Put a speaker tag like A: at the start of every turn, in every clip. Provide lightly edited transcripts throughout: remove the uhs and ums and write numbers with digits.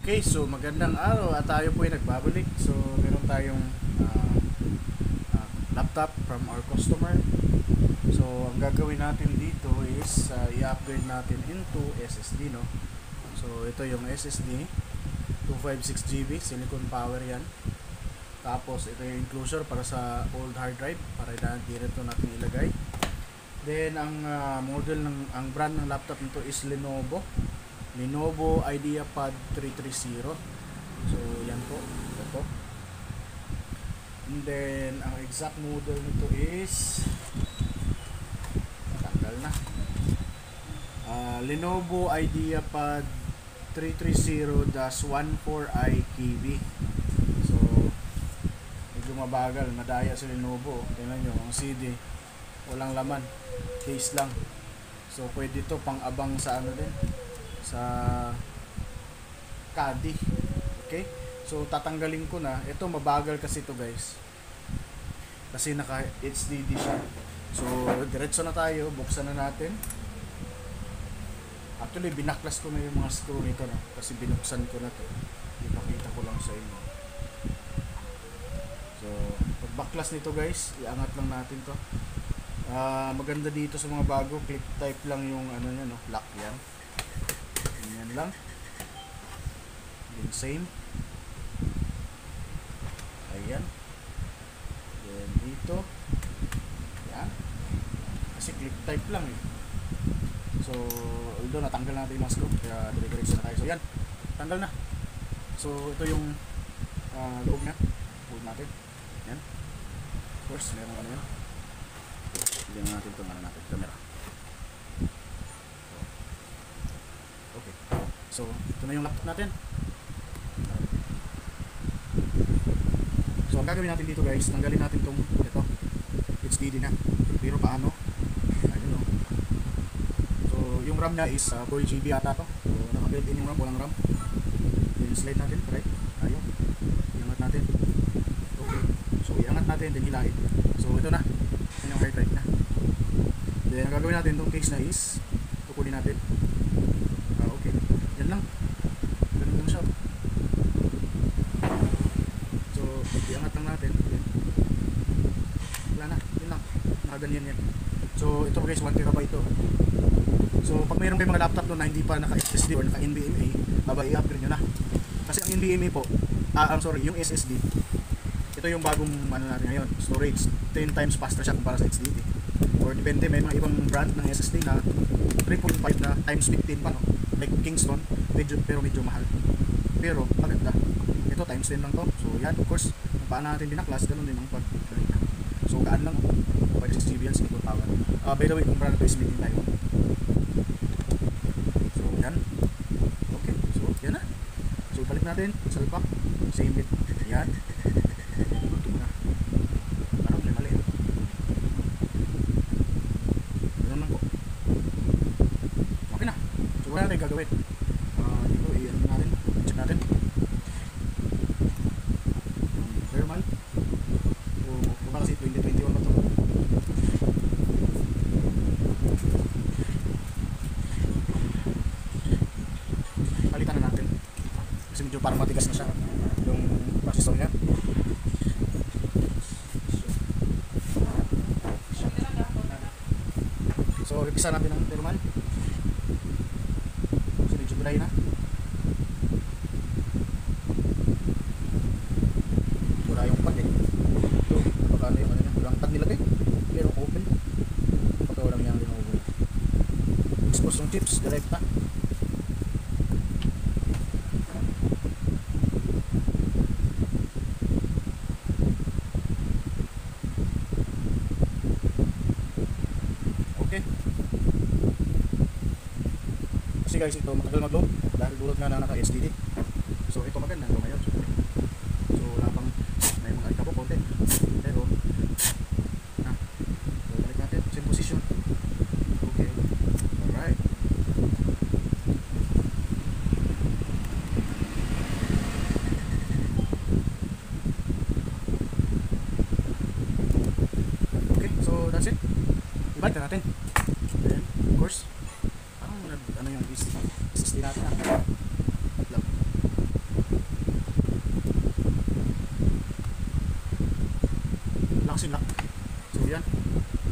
A: Okay, so magandang araw at tayo po ay nagbabalik. So meron tayong laptop from our customer. So ang gagawin natin dito is i-upgrade natin into SSD, no? So ito yung SSD, 256GB, silicon power yan. Tapos ito yung enclosure para sa old hard drive, para dito natin ilagay. Then ang model ang brand ng laptop nito is Lenovo IdeaPad 330. So yan po, ito. And then ang exact model nito is tanggal na. Lenovo IdeaPad 330-14i-KB. So medyo mabagal, madaya si Lenovo. Tingnan nyo, ang CD walang laman, case lang. So pwede to pang abang sa ano din, sa caddy. Okay, so tatanggalin ko na ito. Mabagal kasi to guys, kasi naka HDD siya. So diretso na tayo, buksan na natin. Actually binaklas ko na yung mga screw nito, no? Kasi binuksan ko na to, ipakita ko lang sa inyo. So pag baklas nito guys, iangat lang natin to. Maganda dito sa mga bago, click type lang yung ano niya, no? Lock yan. Yan lang. Then same. Ayan. Then dito. Yan. Kasi click type lang eh. So although natanggal natin yung mga screw, kaya dire-diretso na tayo. So yan, tanggal na. So ito yung loob na. Hold natin. Yan. Of course, meron ano yan. Hindi natin ito, natin camera. Okay. So ito na yung laptop natin. So ang gagawin natin dito guys, tanggalin natin itong ito HDD na. Pero paano? Ayun, no? So yung RAM niya is 4GB ata to. So naka-built in yung RAM, walang RAM. Then slide natin, right? Ayun. Iangat natin. Okay. So iangat natin, then hilahin. So ito na. Yan yung hard drive na. Then ang gagawin natin itong case na is kukunin natin. Okay. Yan lang. Ganun lang siya. So iangat lang natin. Yan. Wala na. Yun lang. Nakaganyan yan. So ito guys, 1TB ito. So pag mayroon kayong mga laptop doon na hindi pa naka SSD or naka NVMe, i-upgrade nyo na. Kasi ang NVMe po, yung SSD, ito yung bagong ano natin ngayon, storage 10 times faster siya kumpara sa HDD. Or depende, may mga ibang brand ng SSD na 3.5 na times 15 pa, no? Like Kingston, pero medyo mahal. Pero maganda. Ito times 10 lang to. So yan, of course, kung paano natin binaklas, ganun din ang pag-galing na. So gaan lang, 5.6GB yan, silicon power. By the way, kung brand ito is made in Taiwan. So yan. Okay, so yan na. So balik natin, salpak, same it. Yan. Wala na yung gagawin. Dito i-ano natin, check natin thermal. Kung kasi 2021 na ito, palitan na natin kasi medyo parang matigas na siya yung processor niya. So ipisa natin ang thermal. Dry na. Wala yung pad eh. Ito, baka ano yung ano na. Walang pad nilagay. Pero open. Baka walang yung Lenovo. Expose yung chips, direct na. Okay. Kasi guys, ito matagal mag-load dahil dulot nga na naka-HDD. So ito maganda ito ngayon. So wala pang, may mga ikabo konti. Pero so balik natin, same position. Okay. Alright. Okay, so that's it. Ibalik na natin. Then, of course, ano yung SSD natin,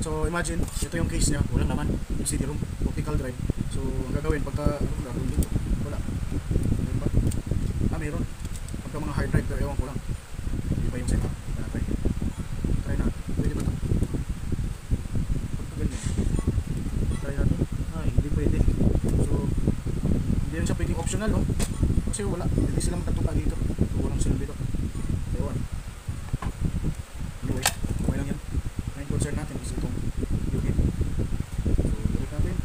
A: So imagine, ito yung case niya, walang laman, yung CD-ROM, optical drive. So ang gagawin pagka naroon dito, wala. Meron ba? Meron. Pagka mga hard drive, pero ewan ko lang. Hindi pa yung setup. Try. Try na. Pwede ba ito? Pagka ganyan. Try na ito. Hindi pwede. So hindi yan siya pwedeng optional, no? Kasi wala. Hindi sila magkatuka dito. So walang sila dito. Ewan. Anyway, okay lang yan. Main concern natin is itong unit. So balik natin.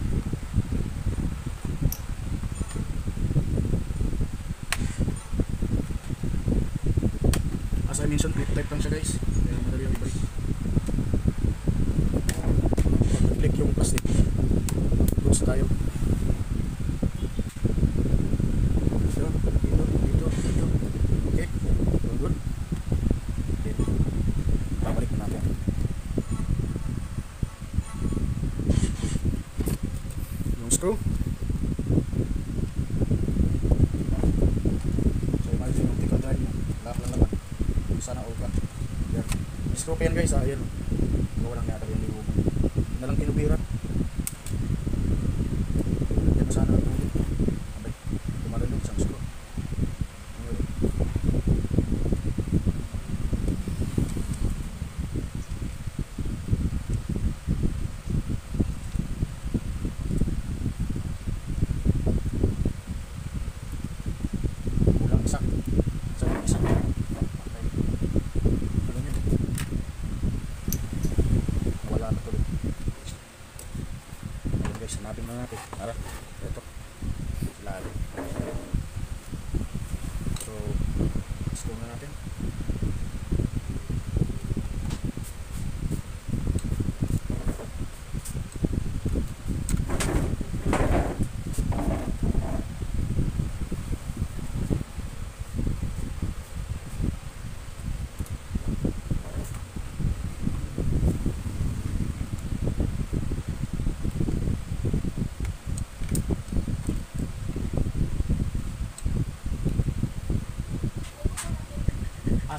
A: As I mentioned, click type lang siya guys. Kaya madali yung ibalik. Pag-click yung plastic, goods tayo. Dito. Okay, good. Okay. Babalik na natin. Yung screw. So imagine yung optical drive mo. Wala lang naman. Sana all ka. Yan. Screw pa yan guys. Ayan. Walang nata yung liwo. Nalang tinubira. Yan na sana ang tulit. Abay. Tumalunod sa screw. Kulang isa. Isa. Wala na tuloy. Ayan guys, hanapin na natin. Tara, ito. Lalim. So, let's go na natin.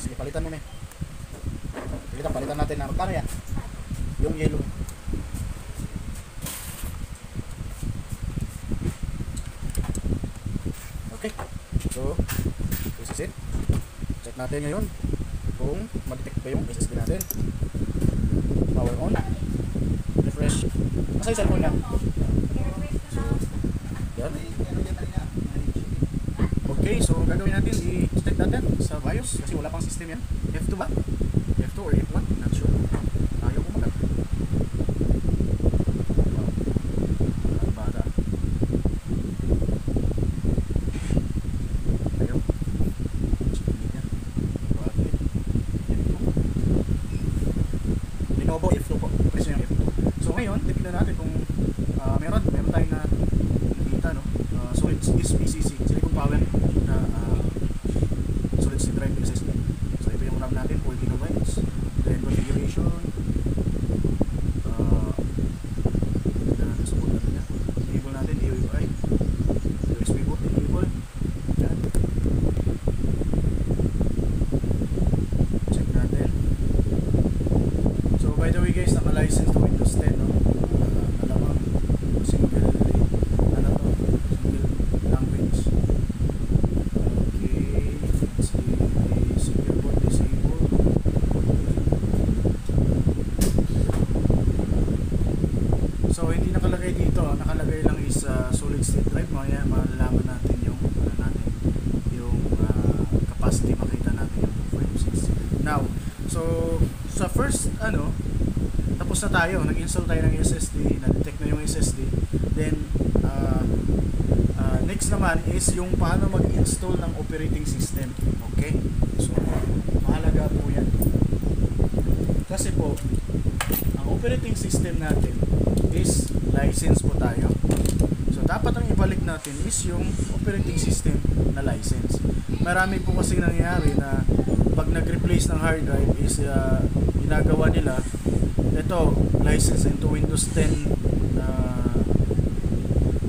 A: Sige, palitan mo na. Palitan natin na. Magkano yan? Yung yellow. Okay. So, this is it. Check natin ngayon kung mag-detect ba yung SSD natin. Power on. Refresh. Nasa yung cellphone yan. So, yan. Okay, so gagawin natin, i-check natin sa BIOS kasi wala pang system yan. F2 ba? F2 or F1? Not sure. Ayaw ko malag. Wow. Ang bata. Ayaw. Lenovo F2 po. Presyo yung F2. So ngayon, titignan natin kung meron tayong na nakita, no? Solid PCC, silicon power na solid state drive SSD. So ito yung RAM natin, 4 GB. Then configuration, support natin yan. Enable natin UEFI, USB boot enable. Yan. Check natin. So by the way guys, naka-license to Windows 10, no? Malamang single language. Okay, let's see. Secure boot disable. So hindi nakalagay dito, nakalagay lang is solid state drive. Mamaya malalaman natin yung capacity, makita natin yung 256. Now, so sa first tapos na tayo, nag-install tayo ng SSD, na-detect na yung SSD. Then next naman is yung paano mag-install ng operating system. Okay? So, mahalaga po yan. Kasi po, ang operating system natin is license po tayo. So, dapat ang ibalik natin is yung operating system na license. Marami po kasi nangyayari na pag nag-replace ng hard drive is ginagawa nila ito, license into Windows 10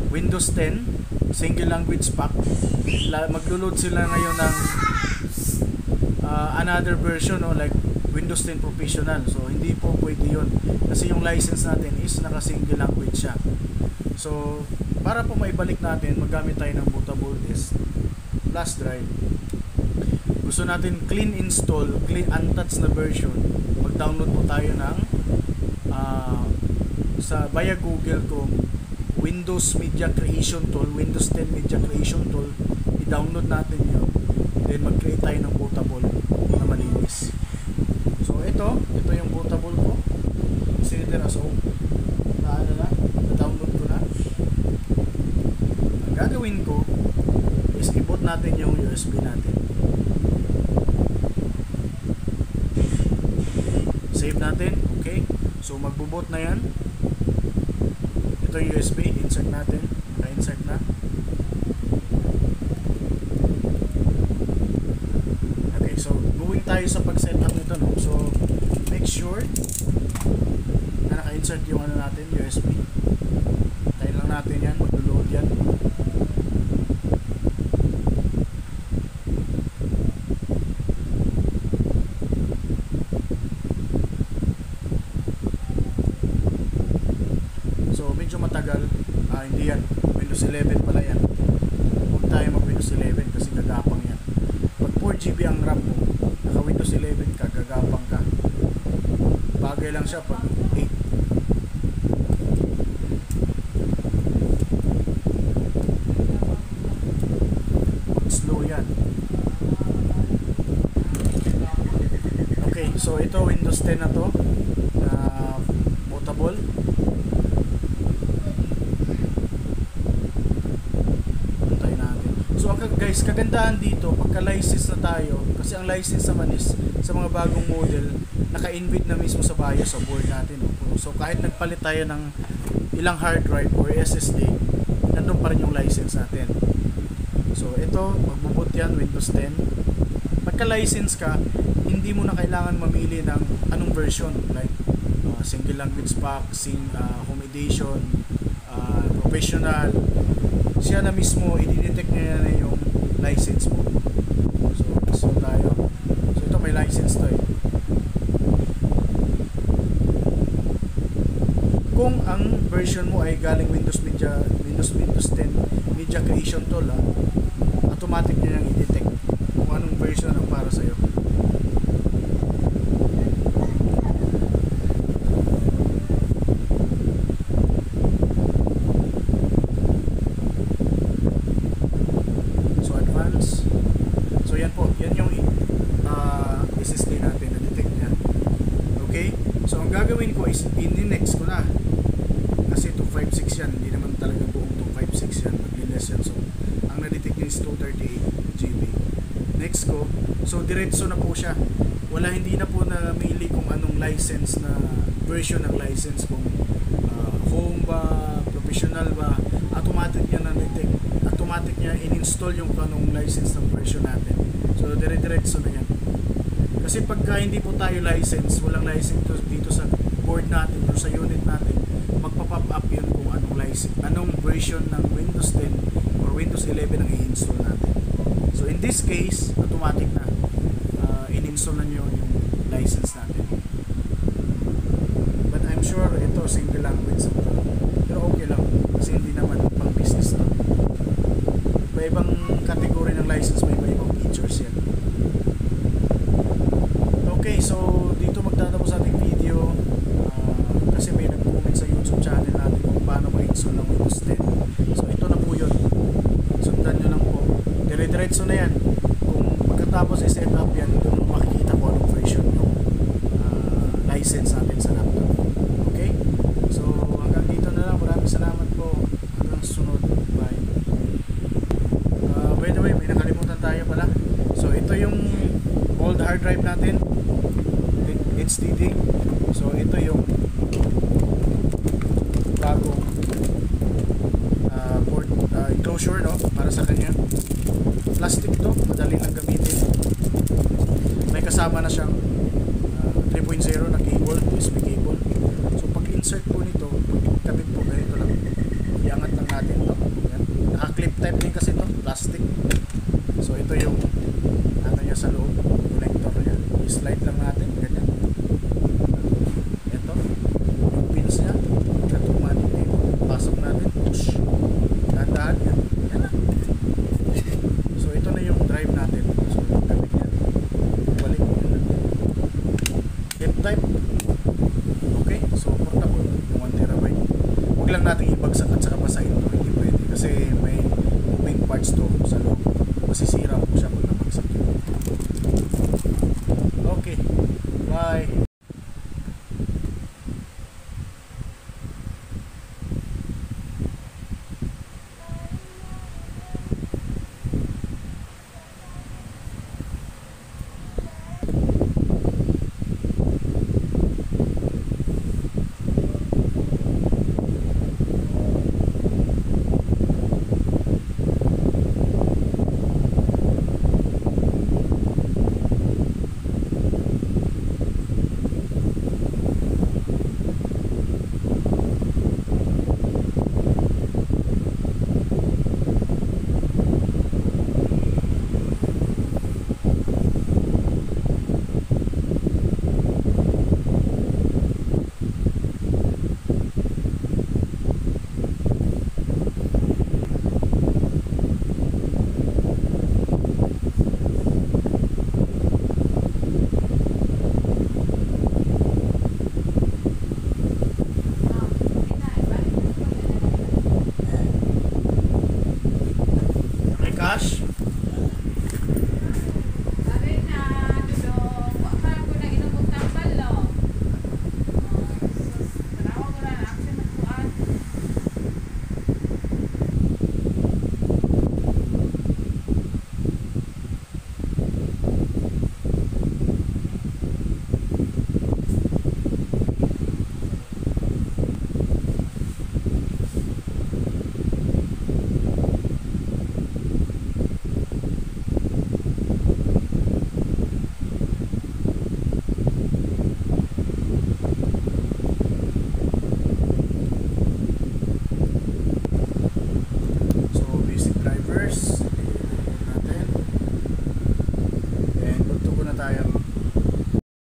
A: Windows 10 single language pack. Maglo-load sila ngayon ng another version, no? Like Windows 10 Professional. So hindi po pwede yun kasi yung license natin is naka single language siya. So para po maibalik natin, maggamit tayo ng bootable disk flash drive. Gusto natin clean install, clean untouched na version, mag-download po tayo ng sa via Google Chrome Windows Media Creation Tool, Windows 10 Media Creation Tool. I-download natin yun, then mag-create tayo ng bootable na malinis. So ito yung bootable ko, consider as na-download ko na. Ang gagawin ko is i-boot natin yung USB natin, save natin. Okay, so magbo-boot na yan. Ito yung USB, insert natin, naka-insert na. Okay, so going tayo sa pag-setup nito, no? So make sure na naka-insert yung ano natin, USB. Tayo lang natin yan, mag-load yan. Medyo matagal, hindi yan Windows 11 pala yan. Huwag tayo mag Windows 11 kasi gagapang yan. Pag 4GB ang RAM mo, naka Windows 11 ka, gagapang ka. Bagay lang siya pag 8. Slow yan. Okay, so ito Windows 10 na to, na bootable. So guys, kagandahan dito pagka-license na tayo, kasi ang license naman is sa mga bagong model naka-embed na mismo sa BIOS sa board natin. So kahit nagpalit tayo ng ilang hard drive or SSD, nandun pa rin yung license natin. So ito, magbo-boot yan Windows 10. Pagka-license ka, hindi mo na kailangan mamili ng anong version, like single language pack, home edition, professional. Siya na mismo i-detect niya na yung license mo. So tayo. So ito may license to eh. Kung ang version mo ay galing Windows 10 Media Creation Tool, automatic niya nang i-detect kung anong version ang para sa'yo. So yan po, yan yung SSD natin na detect niya. Okay? So ang gagawin ko is i-next ko na. Kasi 256 yan, hindi naman talaga buong 256 yan, maglinis yan. So ang na-detect niya is 238 GB. Next ko, so diretso na po siya. Hindi na po namili kung anong license na version ng license, kung home ba, professional ba, automatic niya na-detect. Automatic niya in-install yung kanong license ng version natin. So dire-diretso na yan. Kasi pagka hindi po tayo license, walang license dito sa board natin o sa unit natin, magpa-pop up yun kung anong license, anong version ng Windows 10 or Windows 11 ang i-install natin. So in this case, automatic na in-install na nyo yung license natin. But I'm sure ito single language, pero okay lang kasi hindi naman pang business to. Iba-ibang category ng license, may iba-ibang features yan. Okay, so dito magtatapos ating video kasi may nag-comment sa YouTube channel natin kung paano ma-install ng Windows 10. So ito na po yun, sundan nyo lang po, dire-diretso na yan. Kung pagkatapos i-set up yan, doon mo makikita ko anong version yung license natin sa laptop. Okay, so hanggang dito na lang. Maraming salamat po, hanggang sunod. Bye. By the way, may nakalimutan tayo pala. So ito yung old hard drive natin, HDD. So ito yung bagong port enclosure, no, para sa kanya. Plastic to, madali lang gamitin. May kasama na siyang 3.0 na cable, USB cable. So pag insert po nito, pagkabit po ganito lang, iangat lang natin to. Yan. Naka-clip type din kasi to, plastic. So ito yung ano niya sa loob, connector niya. I-slide lang natin, ganyan. na yung drive natin. So, gamit yan. Balik mo yun natin. Type. Okay, so portable yung 1 terabyte. Huwag lang natin ibagsak